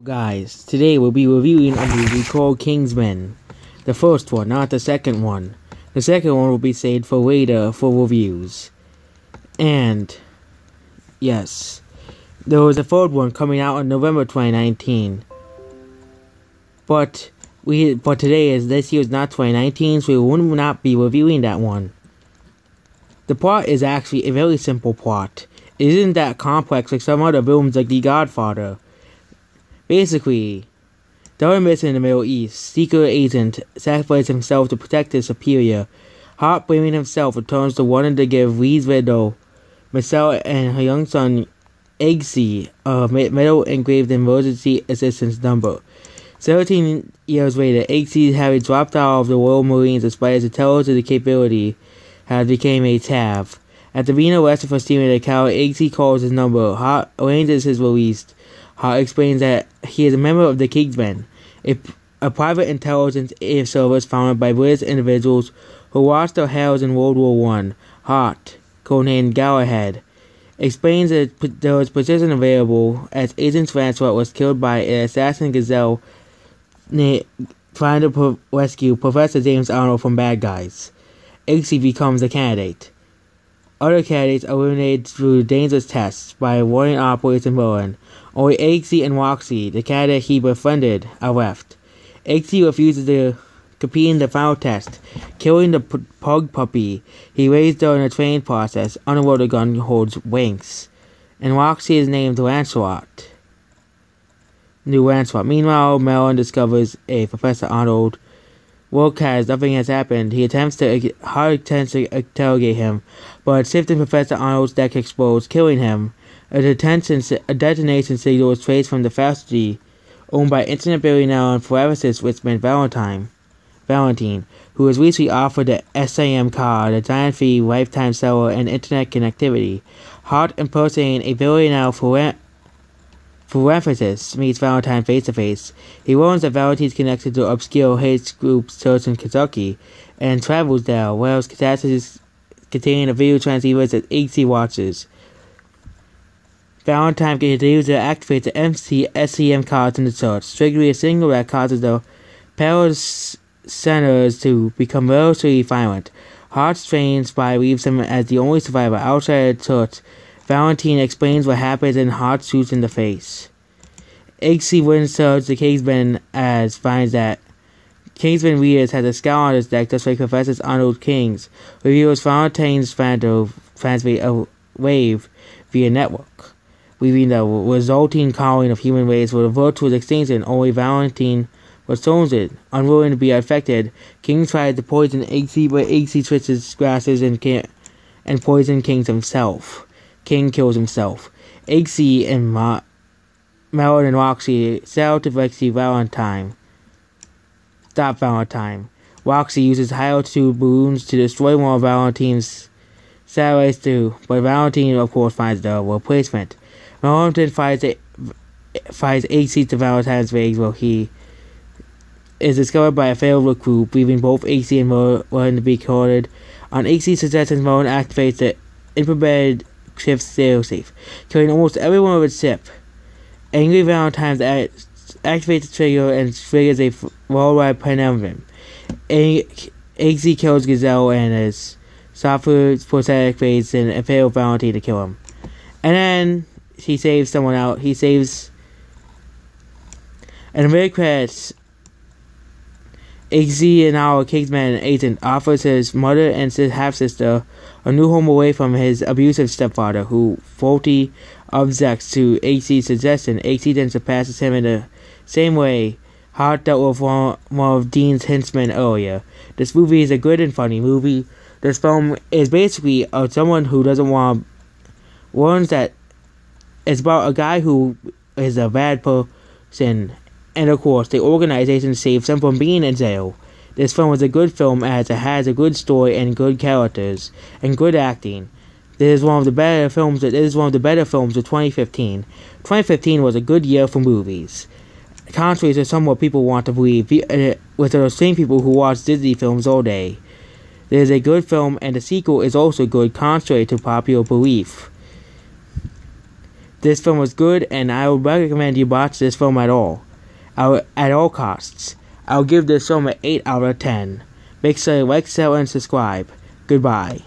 Guys, today we'll be reviewing a movie called Kingsmen. The first one, not the second one. The second one will be saved for later for reviews. And, yes, there was a third one coming out in November 2019. But today is this year's not 2019, so we will not be reviewing that one. The plot is actually a very simple plot. It isn't that complex like some other films like The Godfather. Basically, during a mission in the Middle East, secret agent sacrifices himself to protect his superior. Hart, blaming himself, returns to wanting to give Lee's widow, Michelle, and her young son, Eggsy, a metal-engraved emergency assistance number. 17 years later, Eggsy, having dropped out of the Royal Marines despite his intelligence capability, has become a TAV. After being arrested for stealing a cow, Eggsy calls his number. Hart arranges his release. Hart explains that he is a member of the Kingsmen, a private intelligence service founded by British individuals who watched the Hells in World War I. Hart, codenamed Galahad, explains that there was position available as Agent Francois was killed by an assassin gazelle trying to rescue Professor James Arnold from bad guys. Eggsy becomes a candidate. Other candidates are eliminated through dangerous tests by warning Operation Merlin. Only Eggsy and Roxy, the candidate he befriended, are left. Eggsy refuses to compete in the final test, killing the pug puppy he raised during the training process. Unaware the gun holds wings, and Roxy is named Lancelot. Meanwhile, Merlin discovers Professor Arnold work as nothing has happened. Hart attempts to interrogate him, but shifting Professor Arnold's deck explodes, killing him. A detonation signal is traced from the facility owned by internet billionaire and philanthropist Richmond Valentine, who was recently offered the SAM card, a giant fee, lifetime seller, and internet connectivity. Hart, impersonating a billionaire philanthropist, meets Valentine face-to-face. He learns that Valentine is connected to obscure hate group church in Kentucky and travels there, where catastrophes containing a video transceiver that Eggsy watches. Valentine continues to activate the SEM cards in the church, triggering a signal that causes the parishioners to become mercilessly violent. Hart's trained spy leaves him as the only survivor outside the church. Valentine explains what happens and Hart shoots in the face. Eggsy wins search the Kingsmen as finds that Kingsman readers has a scout on his deck just like Professor Arnold King's. Reveals Valentine's plan to transmit a wave via network, leaving the resulting calling of human race with a virtual extinction. Only Valentine returns it. Unwilling to be affected, King tries to poison Eggsy, but Eggsy switches grasses and poisons King himself. King kills himself. Eggsy and Merlin and Roxy set out to rescue Valentine. Stop Valentine. Roxy uses high-altitude balloons to destroy one of Valentine's satellites too, but Valentine, of course, finds the replacement. Merlin finds Eggsy to Valentine's base, where he is discovered by a failed recruit, leaving both Eggsy and Merlin to be cornered. On Eggsy's suggestion, Merlin activates the infrared ship's safe, killing almost everyone with its ship. Angry Valentine activates the trigger and triggers a worldwide pandemic. Eggsy kills Gazelle and his software prosthetic face and fails Valentine to kill him. And then he saves someone out. He saves an American Eggsy, and our Kingsman agent, offers his mother and half-sister a new home away from his abusive stepfather, who faulty objects to Eggsy's suggestion. Eggsy then surpasses him in the same way Hart dealt with one of Dean's henchmen earlier. This movie is a good and funny movie. This film is basically someone who doesn't want to learn that it's about a guy who is a bad person, and of course the organization saves him from being in jail. This film is a good film as it has a good story and good characters and good acting. This is one of the better films. It is one of the better films of 2015. 2015 was a good year for movies, contrary to some what people want to believe, with the same people who watch Disney films all day. It is a good film, and the sequel is also good, contrary to popular belief. This film was good, and I would recommend you watch this film at all costs. I'll give this film an 8 out of 10. Make sure you like, share, and subscribe. Goodbye.